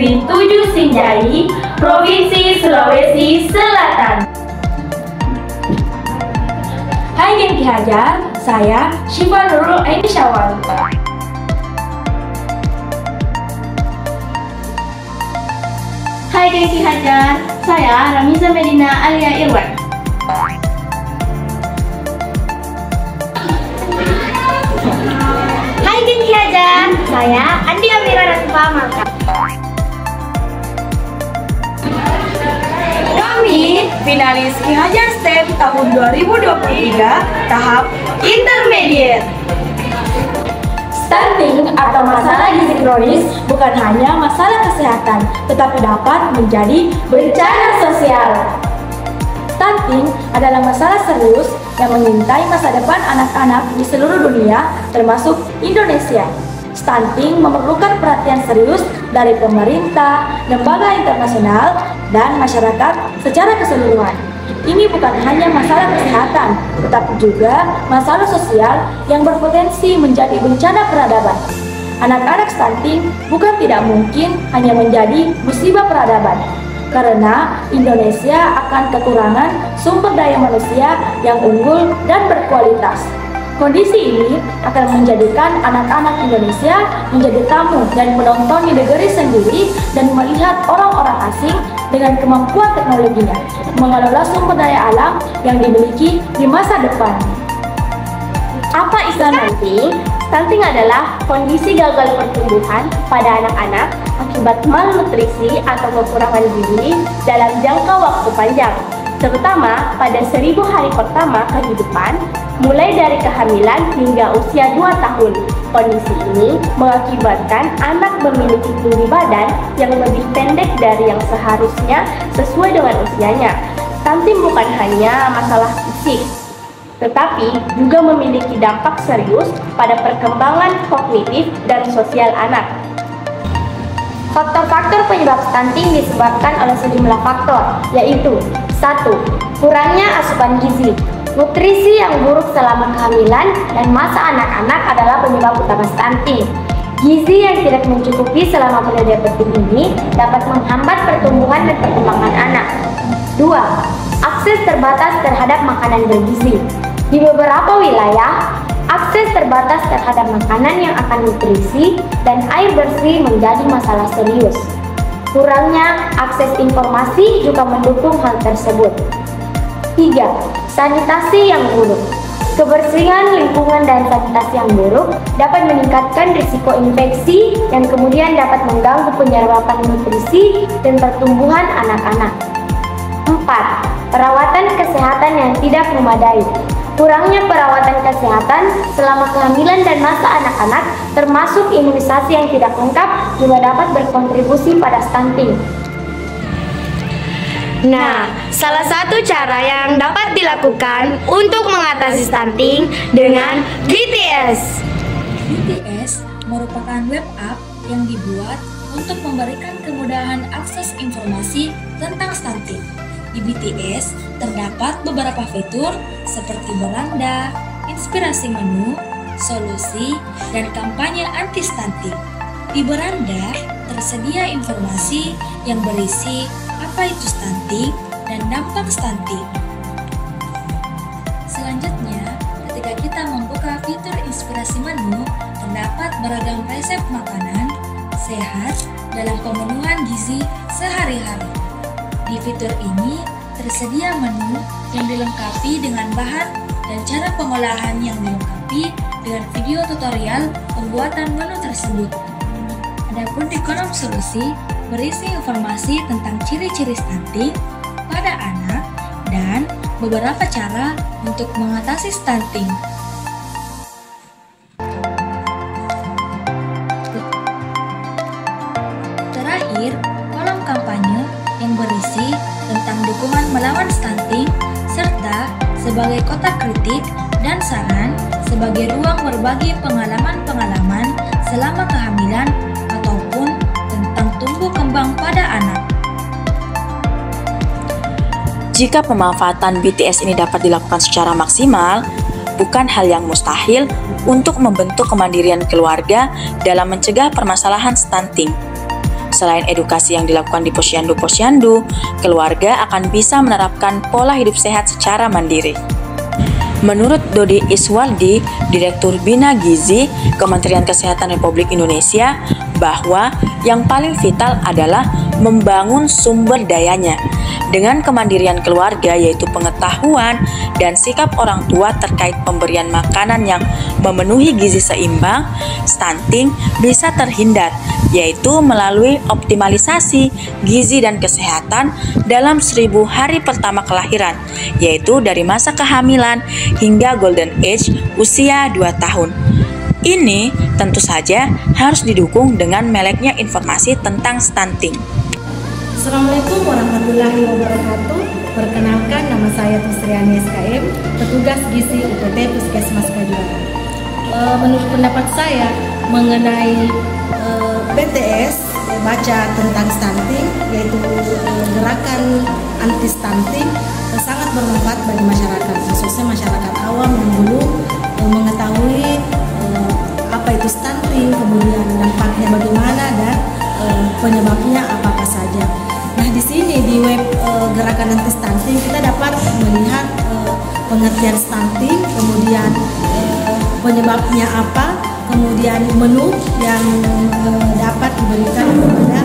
Negeri 7 Sinjai, Provinsi Sulawesi Selatan. Hai Geng Ki Hajar, saya Syifa Nurul Aini Syawal. Hai Geng Ki Hajar, saya Ramiza Medina Alia Irwan. Hai Geng Ki Hajar, saya Andi Amira Ratfa Malka. Kami finalis Ki Hajar STEM tahun 2023 tahap intermediate. Stunting atau masalah gizi kronis bukan hanya masalah kesehatan, tetapi dapat menjadi bencana sosial. Stunting adalah masalah serius yang mengintai masa depan anak-anak di seluruh dunia, termasuk Indonesia. Stunting memerlukan perhatian serius dari pemerintah, lembaga internasional, dan masyarakat secara keseluruhan. Ini bukan hanya masalah kesehatan, tetapi juga masalah sosial yang berpotensi menjadi bencana peradaban. Anak-anak stunting bukan tidak mungkin hanya menjadi musibah peradaban, karena Indonesia akan kekurangan sumber daya manusia yang unggul dan berkualitas. Kondisi ini akan menjadikan anak-anak Indonesia menjadi tamu dan penonton di negeri sendiri dan melihat orang-orang asing dengan kemampuan teknologinya mengelola sumber daya alam yang dimiliki di masa depan. Apa itu stunting? Stunting adalah kondisi gagal pertumbuhan pada anak-anak akibat malnutrisi atau kekurangan gizi dalam jangka waktu panjang, terutama pada 1000 hari pertama kehidupan, mulai dari kehamilan hingga usia 2 tahun. Kondisi ini mengakibatkan anak memiliki tinggi badan yang lebih pendek dari yang seharusnya sesuai dengan usianya. Stunting bukan hanya masalah fisik, tetapi juga memiliki dampak serius pada perkembangan kognitif dan sosial anak. Faktor-faktor penyebab stunting disebabkan oleh sejumlah faktor, yaitu 1. Kurangnya asupan gizi. Nutrisi yang buruk selama kehamilan dan masa anak-anak adalah penyebab utama stunting. Gizi yang tidak mencukupi selama periode penting ini dapat menghambat pertumbuhan dan perkembangan anak. 2. Akses terbatas terhadap makanan bergizi. Di beberapa wilayah, akses terbatas terhadap makanan yang akan nutrisi dan air bersih menjadi masalah serius. Kurangnya akses informasi juga mendukung hal tersebut. 3. Sanitasi yang buruk. Kebersihan lingkungan dan sanitasi yang buruk dapat meningkatkan risiko infeksi yang kemudian dapat mengganggu penyerapan nutrisi dan pertumbuhan anak-anak. 4. Perawatan kesehatan yang tidak memadai. Kurangnya perawatan kesehatan selama kehamilan dan masa anak-anak, termasuk imunisasi yang tidak lengkap, juga dapat berkontribusi pada stunting. Nah, salah satu cara yang dapat dilakukan untuk mengatasi stunting dengan BTS. BTS merupakan web app yang dibuat untuk memberikan kemudahan akses informasi tentang stunting. Di BTS terdapat beberapa fitur seperti beranda, inspirasi menu, solusi, dan kampanye anti-stunting. Di beranda tersedia informasi yang berisi apa itu stunting dan dampak stunting. Selanjutnya, ketika kita membuka fitur inspirasi menu, terdapat beragam resep makanan sehat dalam pemenuhan gizi sehari-hari. Di fitur ini tersedia menu yang dilengkapi dengan bahan dan cara pengolahan yang dilengkapi dengan video tutorial pembuatan menu tersebut. Adapun di kolom solusi berisi informasi tentang ciri-ciri stunting pada anak dan beberapa cara untuk mengatasi stunting. Terakhir, kolom kampanye yang berisi tentang dukungan melawan stunting serta sebagai kotak kritik dan saran sebagai ruang berbagi pengalaman-pengalaman selama kehamilan ataupun tentang tumbuh kembang pada anak. Jika pemanfaatan BTS ini dapat dilakukan secara maksimal, bukan hal yang mustahil untuk membentuk kemandirian keluarga dalam mencegah permasalahan stunting. Selain edukasi yang dilakukan di posyandu, keluarga akan bisa menerapkan pola hidup sehat secara mandiri. Menurut Dodi Iswardi, Direktur Bina Gizi Kementerian Kesehatan Republik Indonesia, bahwa yang paling vital adalah membangun sumber dayanya. Dengan kemandirian keluarga, yaitu pengetahuan dan sikap orang tua terkait pemberian makanan yang memenuhi gizi seimbang, stunting bisa terhindar, yaitu melalui optimalisasi gizi dan kesehatan dalam 1000 hari pertama kelahiran, yaitu dari masa kehamilan hingga golden age usia 2 tahun. Ini tentu saja harus didukung dengan meleknya informasi tentang stunting. Assalamualaikum warahmatullahi wabarakatuh. Perkenalkan, nama saya Tusriani SKM, petugas gizi UPT Puskesmas Kajuan. Menurut pendapat saya mengenai BTS baca tentang stunting, yaitu gerakan anti stunting, sangat bermanfaat bagi masyarakat, khususnya masyarakat awam yang belum mengetahui apa itu stunting, kemudian dampaknya bagaimana dan penyebabnya apakah saja. Nah, di sini di web gerakan anti stunting kita dapat melihat pengertian stunting, kemudian penyebabnya apa, kemudian menu yang dapat diberikan kepada